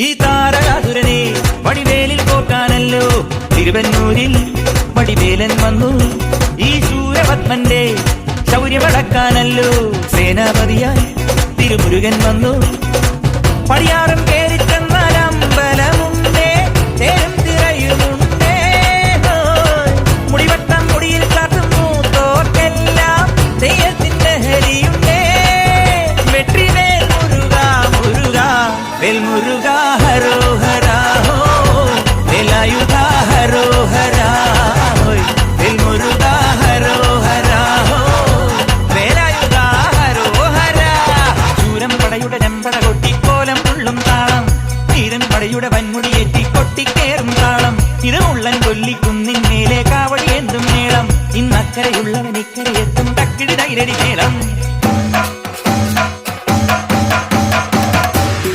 ഈ താരകാസുരനെ വടിവേലിൽ പോക്കാനല്ലോ തിരുവന്നൂരിൽ വടിവേലൻ വന്നു. ഈ ശൂരപത്മന്റെ ശൗര്യമടക്കാനല്ലോ സേനാപതിയായി തിരുമുരുകൻ വന്നു. പടിയാറും കേറിച്ചെന്നാൽ അമ്പലമുണ്ടേ, തേരും തിറയുമുണ്ടേ, മുടിവട്ടം മുടിയിൽ കാട്ടും മൂത്തോർക്കെല്ലാം തെയ്യത്തിന്റെ ഹരിയുണ്ടേ. വെട്രിവേൽ മുരുക മുരുക വേൽമുരുക ഹരോഹരാ, വേലായുധ ഹരോഹരാ, വേൽമുരുക ഹരോഹരാ, വേലായുധ ഹരോഹരാ. ശൂരം പടയുടെ ചെമ്പട കൊട്ടിക്കോലം ഉള്ളും താളം, തീരൻ പടയുടെ വൻമുടിയേറ്റി കൊട്ടിക്കേറും താളം. ഇത് ഉള്ളൻ കൊല്ലിക്കുന്നിൻ മേലെ കാവടി എന്തും മേളം, ഇന്നക്കരയുള്ളവൻ ഇക്കരയെത്തും തക്കിടി തൈരടി മേളം.